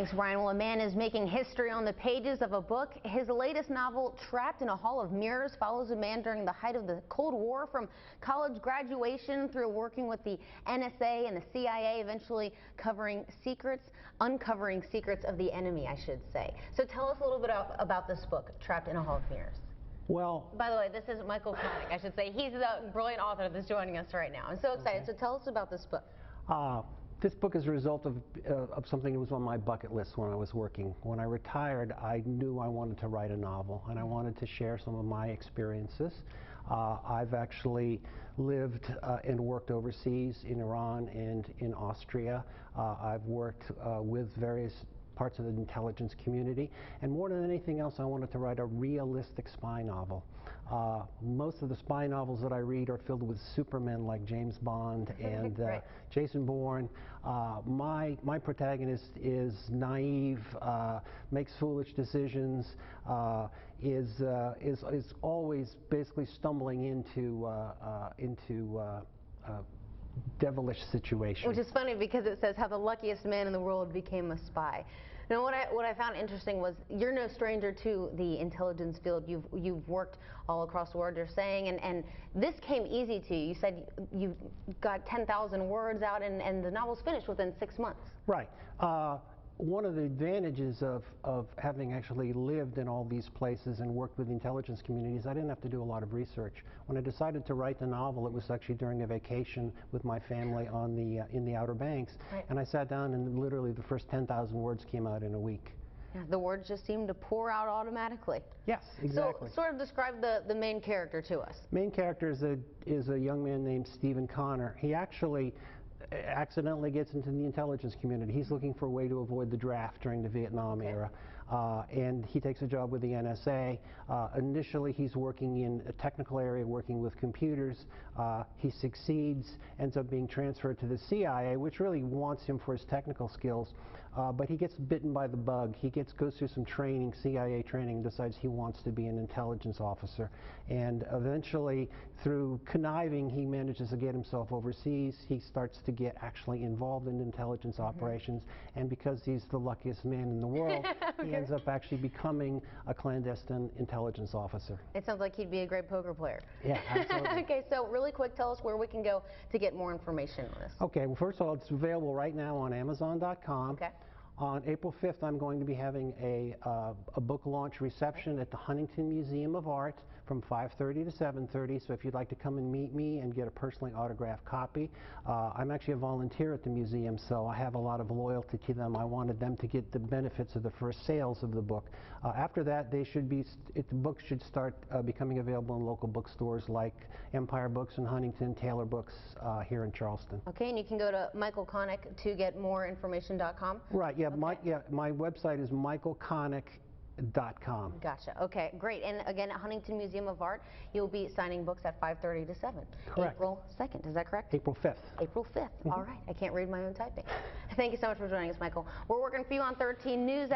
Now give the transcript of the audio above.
Thanks, Brian. Well, a man is making history on the pages of a book. His latest novel, Trapped in a Hall of Mirrors, follows a man during the height of the Cold War, from college graduation through working with the NSA and the CIA, eventually uncovering secrets of the enemy, I should say. So tell us a little bit about this book, Trapped in a Hall of Mirrors. Well, by the way, this is Michael Connick, I should say. He's the brilliant author that's joining us right now. I'm so excited. Okay. So tell us about this book. This book is a result of something that was on my bucket list when I was working. When I retired, I knew I wanted to write a novel, and I wanted to share some of my experiences. I've actually lived and worked overseas in Iran and in Austria. I've worked with various parts of the intelligence community, and more than anything else, I wanted to write a realistic spy novel. Most of the spy novels that I read are filled with supermen like James Bond and right. Jason Bourne. My protagonist is naive, makes foolish decisions, is always basically stumbling into devilish situation. Which is funny because it says how the luckiest man in the world became a spy. Now, what I found interesting was you're no stranger to the intelligence field. You've worked all across the world, you're saying, and this came easy to you. You said you got 10,000 words out, and the novel's finished within 6 months. Right. One of the advantages of having actually lived in all these places and worked with the intelligence communities, I didn't have to do a lot of research. When I decided to write the novel, it was actually during a vacation with my family on in the Outer Banks, right. And I sat down and literally the first 10,000 words came out in a week. Yeah, the words just seemed to pour out automatically. Yes, exactly. So sort of describe the main character to us. Main character is a young man named Stephen Connor. He actually accidentally gets into the intelligence community. He's looking for a way to avoid the draft during the Vietnam era, and he takes a job with the NSA. Initially, he's working in a technical area, working with computers. He succeeds, ends up being transferred to the CIA, which really wants him for his technical skills, but he gets bitten by the bug. He goes through some training, CIA training, decides he wants to be an intelligence officer, and eventually, through conniving, he manages to get himself overseas. He starts to get actually involved in intelligence operations, and because he's the luckiest man in the world, he ends up actually becoming a clandestine intelligence officer. It sounds like he'd be a great poker player. Yeah, absolutely. Okay, so really quick, tell us where we can go to get more information on this. Okay, well, first of all, it's available right now on Amazon.com. Okay. On April 5th, I'm going to be having a book launch reception at the Huntington Museum of Art from 5:30 to 7:30, so if you'd like to come and meet me and get a personally autographed copy. I'm actually a volunteer at the museum, so I have a lot of loyalty to them. I wanted them to get the benefits of the first sales of the book. After that, the book should start becoming available in local bookstores like Empire Books in Huntington, Taylor Books here in Charleston. Okay, and you can go to Michael Connick to get more information.com? Right, yeah, okay. My website is michaelconnick.com. Gotcha. Okay, great. And again, at Huntington Museum of Art, you'll be signing books at 5:30 to 7. Correct. April 2nd, is that correct? April 5th. April 5th. All right. I can't read my own typing. Thank you so much for joining us, Michael. We're working for you on 13 News.